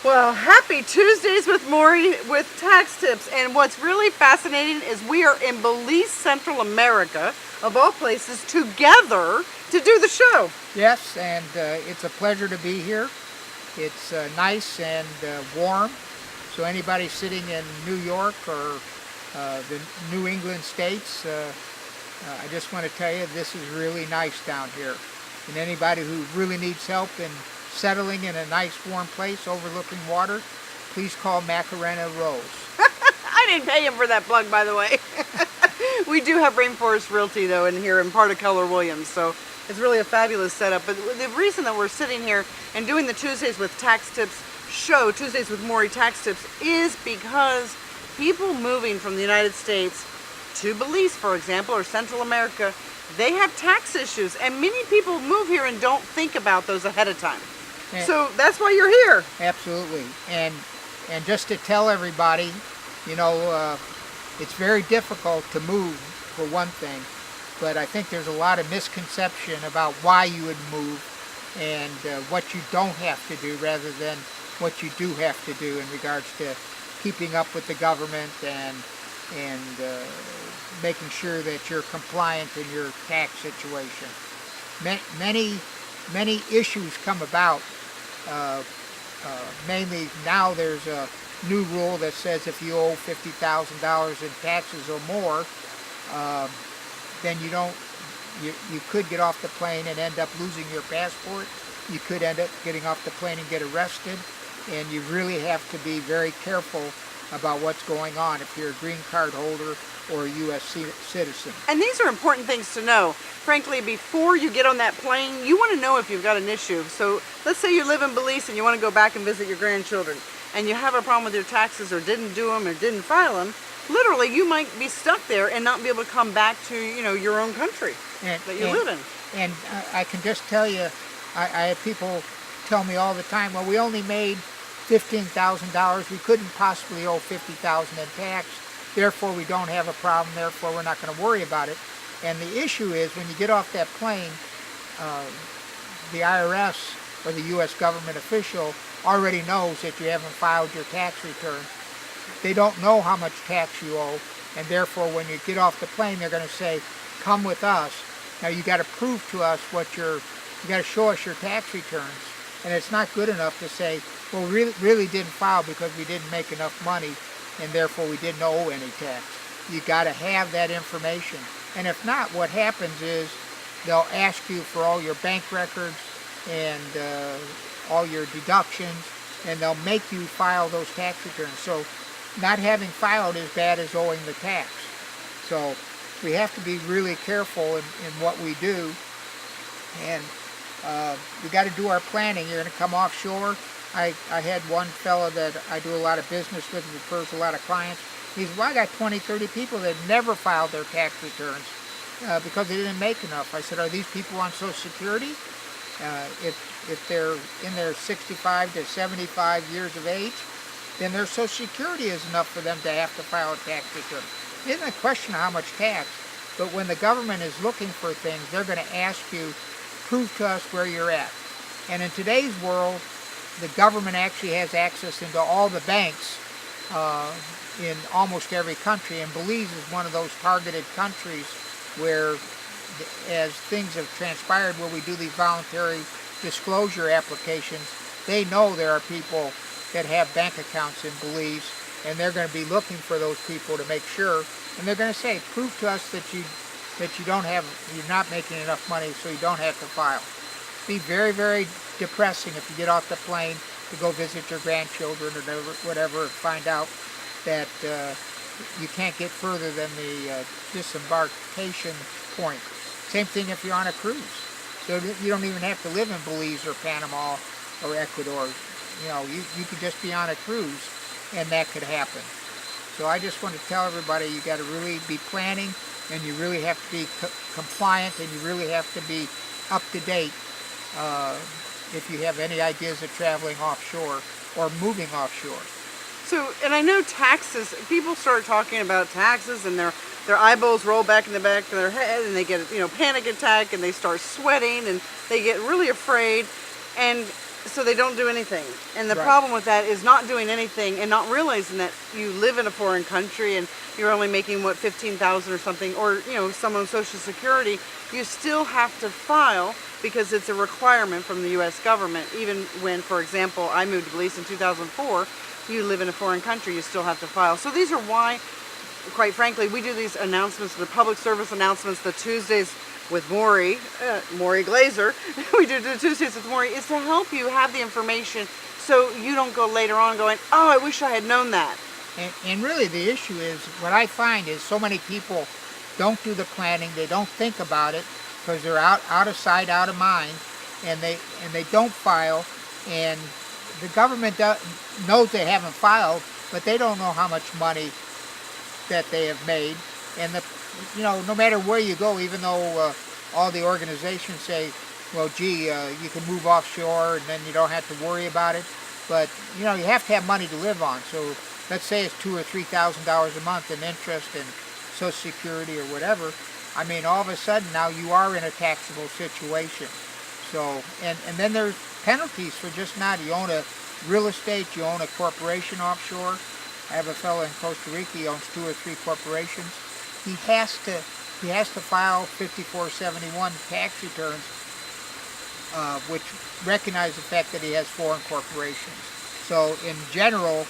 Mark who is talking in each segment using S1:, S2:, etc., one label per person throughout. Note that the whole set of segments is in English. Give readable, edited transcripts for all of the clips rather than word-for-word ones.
S1: Well, happy Tuesdays with Morey with tax tips. And what's really fascinating is we are in Belize, Central America, of all places, together to do the show.
S2: Yes, and it's a pleasure to be here. It's nice and warm. So anybody sitting in New York or the New England states, I just want to tell you this is really nice down here. And anybody who really needs help in settling in a nice warm place overlooking water, please call Macarena Rose.
S1: I didn't pay him for that plug, by the way. We do have Rainforest Realty, though, in here in part of Keller Williams, so it's really a fabulous setup. But the reason that we're sitting here and doing the Tuesdays with Tax Tips show, Tuesdays with Morey Tax Tips, is because people moving from the United States to Belize, for example, or Central America, they have tax issues, and many people move here and don't think about those ahead of time. So that's why you're here.
S2: Absolutely. And just to tell everybody, you know, it's very difficult to move, for one thing, but I think there's a lot of misconception about why you would move and what you don't have to do rather than what you do have to do in regards to keeping up with the government and making sure that you're compliant in your tax situation. Many issues come about. Mainly now there's a new rule that says if you owe $50,000 in taxes or more, then you could get off the plane and end up losing your passport. You could end up getting off the plane and get arrested, and you really have to be very careful about what's going on if you're a green card holder or a U.S. citizen.
S1: And these are important things to know. Frankly, before you get on that plane, you want to know if you've got an issue. So let's say you live in Belize and you want to go back and visit your grandchildren, and you have a problem with your taxes or didn't do them or didn't file them. Literally, you might be stuck there and not be able to come back to, you know, your own country that you live in.
S2: And I can just tell you, I have people tell me all the time, well, we only made $15,000. We couldn't possibly owe $50,000 in tax. Therefore, we don't have a problem. Therefore, we're not going to worry about it. And the issue is when you get off that plane, the I.R.S. or the U.S. government official already knows that you haven't filed your tax return. They don't know how much tax you owe, and therefore when you get off the plane, they're going to say, come with us. Now you got to prove to us you got to show us your tax returns. And it's not good enough to say, well, we really didn't file because we didn't make enough money, and therefore we didn't owe any tax. You got to have that information. And if not, what happens is they'll ask you for all your bank records and all your deductions, and they'll make you file those tax returns. So not having filed is bad as owing the tax. So we have to be really careful in what we do, and we got to do our planning. You're going to come offshore. I had one fellow that I do a lot of business with, refers a lot of clients. He said, well, I got 20, 30 people that never filed their tax returns because they didn't make enough. I said, are these people on Social Security? If they're in their 65 to 75 years of age, then their Social Security is enough for them to have to file a tax return. It isn't a question of how much tax, but when the government is looking for things, they're going to ask you, prove to us where you're at. And in today's world, the government actually has access into all the banks in almost every country, and Belize is one of those targeted countries where, as things have transpired where we do these voluntary disclosure applications, they know there are people that have bank accounts in Belize, and they're going to be looking for those people to make sure, and they're going to say, prove to us that you're not making enough money so you don't have to file. Be very, very depressing if you get off the plane to go visit your grandchildren or whatever and find out that you can't get further than the disembarkation point. Same thing if you're on a cruise. So you don't even have to live in Belize or Panama or Ecuador. You know, you could just be on a cruise and that could happen. So I just want to tell everybody you got to really be planning, and you really have to be compliant, and you really have to be up to date if you have any ideas of traveling offshore or moving offshore.
S1: So, and I know taxes, people start talking about taxes and their eyeballs roll back in the back of their head, and they get, panic attack, and they start sweating, and they get really afraid. And so they don't do anything. And the
S2: Right.
S1: problem with that is not doing anything and not realizing that you live in a foreign country and you're only making what 15,000 or something, or some on Social Security. You still have to file because it's a requirement from the U.S. government. Even when, for example, I moved to Belize in 2004, you live in a foreign country, you still have to file. So these are why, quite frankly, we do these announcements, the public service announcements, the Tuesdays with Morey Glazer. We do the Tuesdays with Morey is to help you have the information so you don't go later on going, oh, I wish I had known that.
S2: And really the issue is, what I find is so many people don't do the planning, they don't think about it because they're out of sight, out of mind, and they don't file, and the government knows they haven't filed, but they don't know how much money that they have made. And no matter where you go, even though all the organizations say, well, gee, you can move offshore and then you don't have to worry about it, but you have to have money to live on. So let's say it's $2,000 or $3,000 a month in interest and Social Security or whatever. I mean, all of a sudden now you are in a taxable situation. So, and then there's penalties for just not. You own a real estate, you own a corporation offshore. I have a fellow in Costa Rica, he owns 2 or 3 corporations. He has to file 5471 tax returns, which recognize the fact that he has foreign corporations. So in general,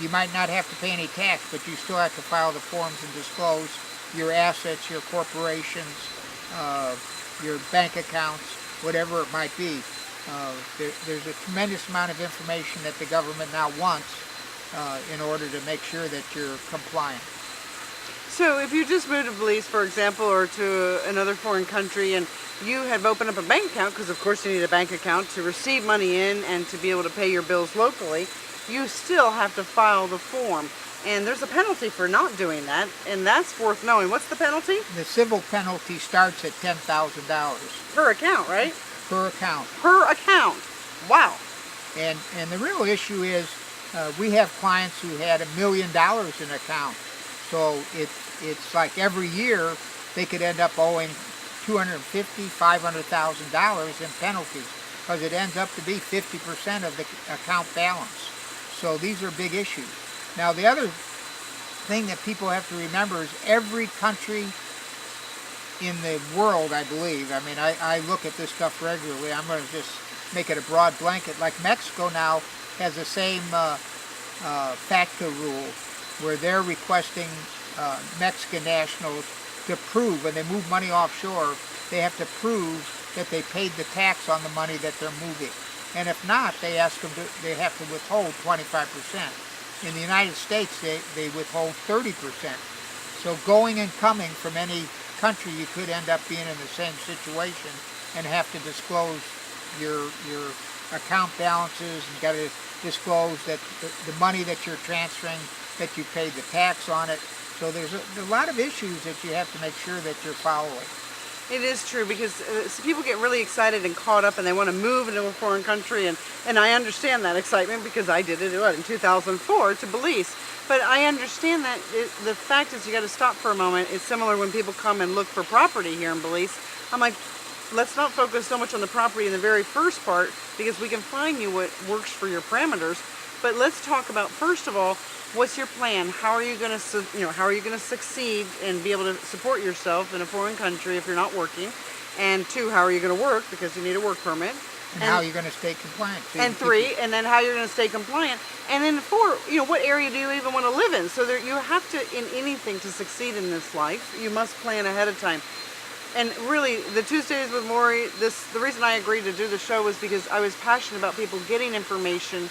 S2: you might not have to pay any tax, but you still have to file the forms and disclose your assets, your corporations, your bank accounts, whatever it might be. There's a tremendous amount of information that the government now wants in order to make sure that you're compliant.
S1: So if you just moved to Belize, for example, or to another foreign country, and you have opened up a bank account, because of course you need a bank account to receive money in and to be able to pay your bills locally, you still have to file the form. And there's a penalty for not doing that, and that's worth knowing. What's the penalty?
S2: The civil penalty starts at $10,000.
S1: Per account, right?
S2: Per account.
S1: Per account. Wow.
S2: And the real issue is we have clients who had $1 million in account. So it's like every year they could end up owing $250,000, $500,000 in penalties because it ends up to be 50% of the account balance. So these are big issues. Now the other thing that people have to remember is every country in the world, I believe, I mean, I look at this stuff regularly, I'm going to just make it a broad blanket, like Mexico now has the same FATCA rule where they're requesting Mexican nationals to prove, when they move money offshore, they have to prove that they paid the tax on the money that they're moving. And if not, they have to withhold 25%. In the United States, they withhold 30%. So going and coming from any country, you could end up being in the same situation and have to disclose your account balances, and got to disclose that the money that you're transferring, that you paid the tax on it. So there's a lot of issues that you have to make sure that you're following.
S1: It is true, because people get really excited and caught up and they want to move into a foreign country, and I understand that excitement because I did it in 2004 to Belize. But I understand that the fact is you got to stop for a moment. It's similar when people come and look for property here in Belize. I'm like, let's not focus so much on the property in the very first part, because we can find you what works for your parameters. But let's talk about, first of all, what's your plan? How are you going to succeed and be able to support yourself in a foreign country if you're not working? And 2, how are you going to work, because you need a work permit?
S2: And how you're going to stay compliant. So
S1: and 3, and then how you're going to stay compliant. And then 4, what area do you even want to live in? So you have to, in anything to succeed in this life, you must plan ahead of time. And really, the Tuesdays with Morey, the reason I agreed to do the show was because I was passionate about people getting information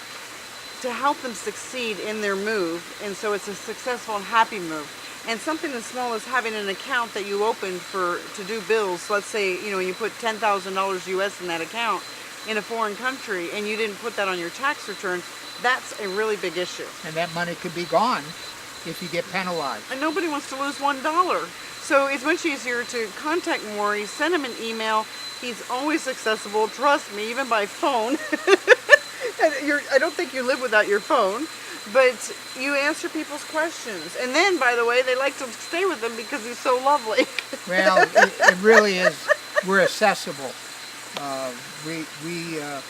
S1: to help them succeed in their move, and so it's a successful and happy move. And something as small as having an account that you opened to do bills. Let's say you put $10,000 US in that account in a foreign country, and you didn't put that on your tax return. That's a really big issue.
S2: And that money could be gone if you get penalized.
S1: And nobody wants to lose $1. So it's much easier to contact Morey, send him an email. He's always accessible. Trust me, even by phone. I don't think you live without your phone, but you answer people's questions. And then, by the way, they like to stay with him because he's so lovely.
S2: Well, it really is. We're accessible. Uh, we we uh,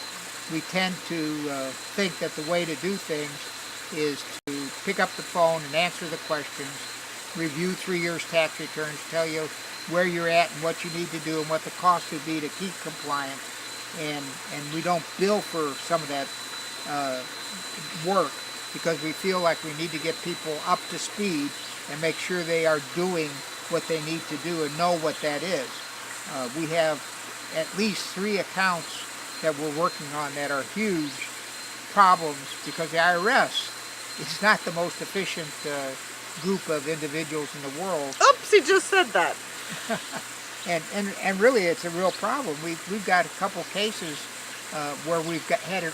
S2: we tend to think that the way to do things is to pick up the phone and answer the questions, review 3 years tax returns, tell you where you're at and what you need to do and what the cost would be to keep compliant, and we don't bill for some of that work because we feel like we need to get people up to speed and make sure they are doing what they need to do and know what that is. We have at least 3 accounts that we're working on that are huge problems because the I.R.S. is not the most efficient group of individuals in the world.
S1: Oops, he just said that.
S2: And really it's a real problem. We've got a couple cases where we've had it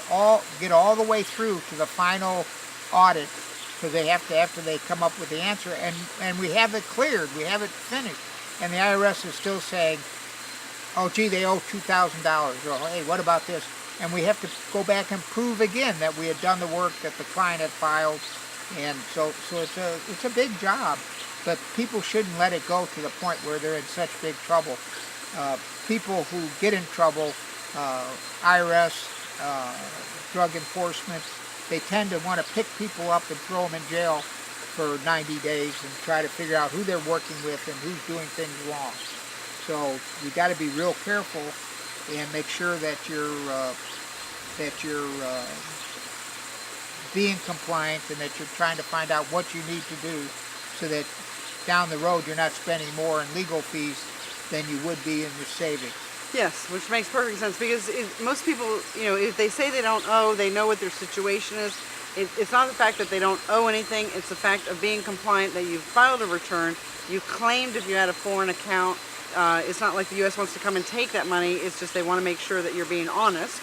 S2: get all the way through to the final audit, because they have to, after they come up with the answer, and we have it cleared, we have it finished, and the I.R.S. is still saying, oh gee, they owe $2,000, or hey, what about this? And we have to go back and prove again that we had done the work that the client had filed, and so it's a big job, but people shouldn't let it go to the point where they're in such big trouble. People who get in trouble, I.R.S., drug enforcement, they tend to want to pick people up and throw them in jail for 90 days and try to figure out who they're working with and who's doing things wrong. So you got to be real careful and make sure that you're being compliant and that you're trying to find out what you need to do so that down the road you're not spending more in legal fees than you would be in your savings.
S1: Yes, which makes perfect sense because most people, if they say they don't owe, they know what their situation is. It's not the fact that they don't owe anything, it's the fact of being compliant, that you've filed a return, you claimed if you had a foreign account. It's not like the U.S. wants to come and take that money, it's just they want to make sure that you're being honest,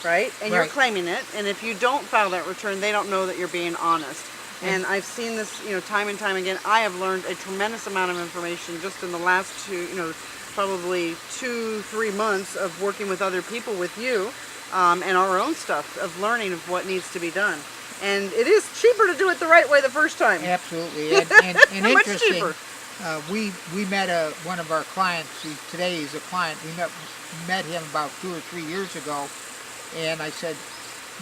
S1: right? And you're claiming it, and if you don't file that return, they don't know that you're being honest. And I've seen this, time and time again. I have learned a tremendous amount of information just in the last probably 2-3 months of working with other people, with you, and our own stuff, of learning of what needs to be done. And it is cheaper to do it the right way the first time.
S2: Absolutely. And
S1: Much
S2: interesting,
S1: cheaper.
S2: we met one of our clients. Today he's a client. We met him about 2 or 3 years ago, and I said,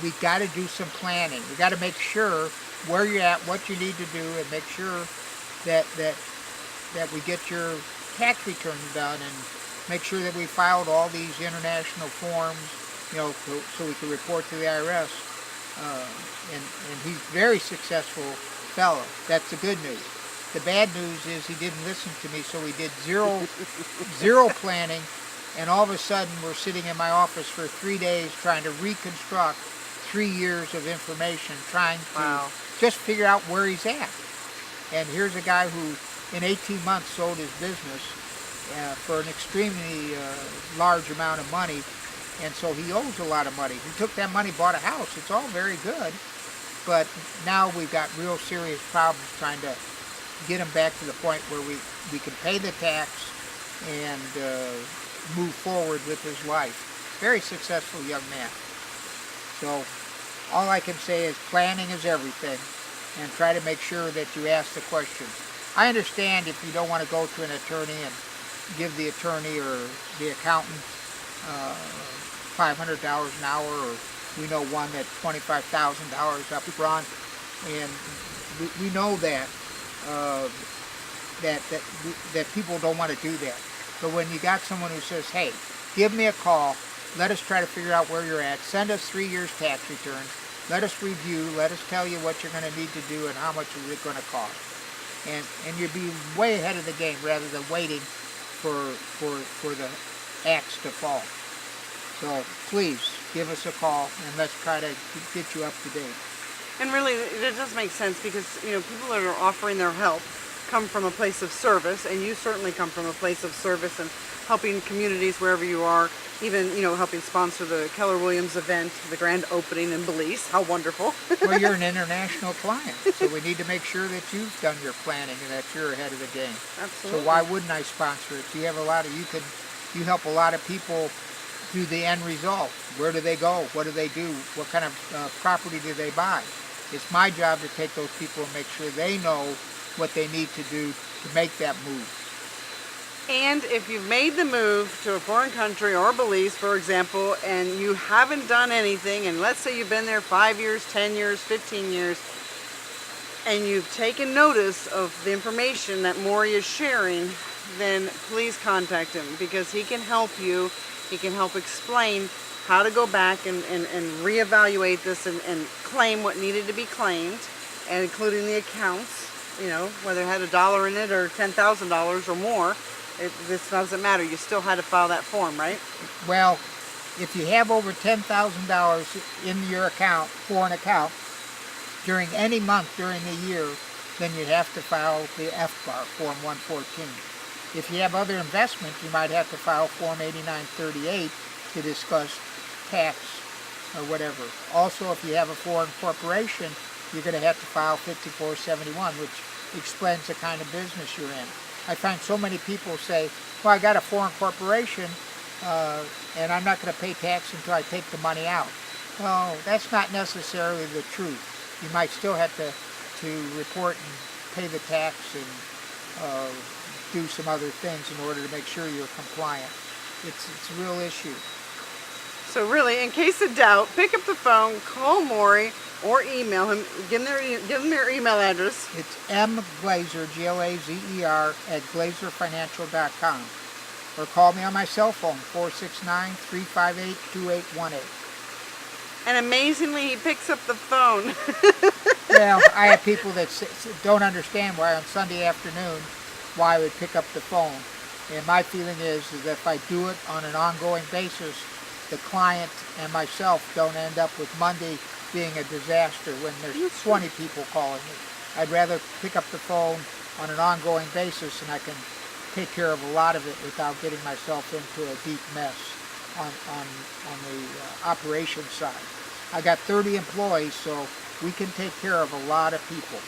S2: we got to do some planning. We got to make sure where you're at, what you need to do, and make sure that we get your tax returns done, and make sure that we filed all these international forms, so we can report to the I.R.S. And he's a very successful fellow. That's the good news. The bad news is he didn't listen to me, so we did zero planning, and all of a sudden we're sitting in my office for 3 days trying to reconstruct 3 years of information, trying to just figure out where he's at. And here's a guy who in 18 months sold his business for an extremely large amount of money, and so he owes a lot of money. He took that money, bought a house. It's all very good, but now we've got real serious problems trying to get him back to the point where we can pay the tax and move forward with his life. Very successful young man. So all I can say is planning is everything, and try to make sure that you ask the questions. I understand if you don't want to go to an attorney and give the attorney or the accountant $500 an hour, or we know one that's $25,000 up front, and we know that that people don't want to do that. But when you got someone who says, hey, give me a call, let us try to figure out where you're at, send us 3 years tax returns, let us review, let us tell you what you're going to need to do and how much is it going to cost. And you'd be way ahead of the game rather than waiting for the axe to fall. So please give us a call and let's try to get you up to date.
S1: And really, it does make sense because, people that are offering their help come from a place of service, and you certainly come from a place of service and helping communities wherever you are, even, helping sponsor the Keller Williams event, the grand opening in Belize. How wonderful.
S2: Well, you're an international client, so we need to make sure that you've done your planning and that you're ahead of the game.
S1: Absolutely.
S2: So why wouldn't I sponsor it? You have you help a lot of people do the end result. Where do they go? What do they do? What kind of property do they buy? It's my job to take those people and make sure they know what they need to do to make that move.
S1: And if you've made the move to a foreign country or Belize, for example, and you haven't done anything, and let's say you've been there 5 years, 10 years, 15 years, and you've taken notice of the information that Morey is sharing, then please contact him, because he can help you. He can help explain how to go back and reevaluate this and claim what needed to be claimed, and including the accounts, you know, whether it had $1 in it or $10,000 or more. This doesn't matter. You still had to file that form, right?
S2: Well, if you have over $10,000 in your account, foreign account, during any month during the year, then you have to file the FBAR, Form 114. If you have other investments, you might have to file Form 8938 to discuss tax or whatever. Also, if you have a foreign corporation, you're going to have to file 5471, which explains the kind of business you're in. I find so many people say, well, I got a foreign corporation and I'm not going to pay tax until I take the money out. Well, that's not necessarily the truth. You might still have to report and pay the tax and do some other things in order to make sure you're compliant. It's a real issue.
S1: So really, in case of doubt, pick up the phone, call Morey, or email him. Give them their email address.
S2: It's mglazer, Glazer, at glazerfinancial.com. Or call me on my cell phone, 469-358-2818.
S1: And amazingly, he picks up the phone.
S2: Well, I have people that don't understand why on Sunday afternoon, why I would pick up the phone. And my feeling is that if I do it on an ongoing basis, the client and myself don't end up with Monday being a disaster when there's 20 people calling me. I'd rather pick up the phone on an ongoing basis, and I can take care of a lot of it without getting myself into a deep mess on the operations side. I got 30 employees, so we can take care of a lot of people.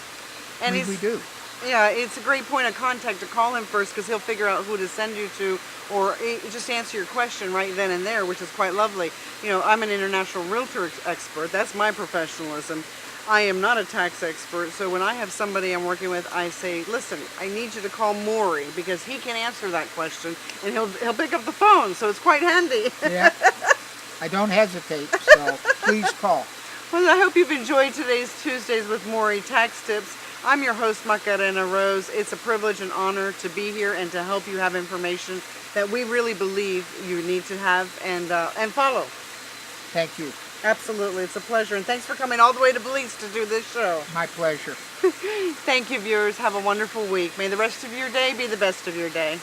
S1: And
S2: we do.
S1: Yeah, it's a great point of contact to call him first, because he'll figure out who to send you to, or just answer your question right then and there, which is quite lovely. You know, I'm an international realtor expert. That's my professionalism. I am not a tax expert, so when I have somebody I'm working with, I say, listen, I need you to call Morey, because he can answer that question, and he'll pick up the phone, so it's quite handy.
S2: Yeah, I don't hesitate, so please call.
S1: Well, I hope you've enjoyed today's Tuesdays with Morey Tax Tips. I'm your host, Macarena Rose. It's a privilege and honor to be here and to help you have information that we really believe you need to have and follow.
S2: Thank you.
S1: Absolutely. It's a pleasure. And thanks for coming all the way to Belize to do this show.
S2: My pleasure.
S1: Thank you, viewers. Have a wonderful week. May the rest of your day be the best of your day.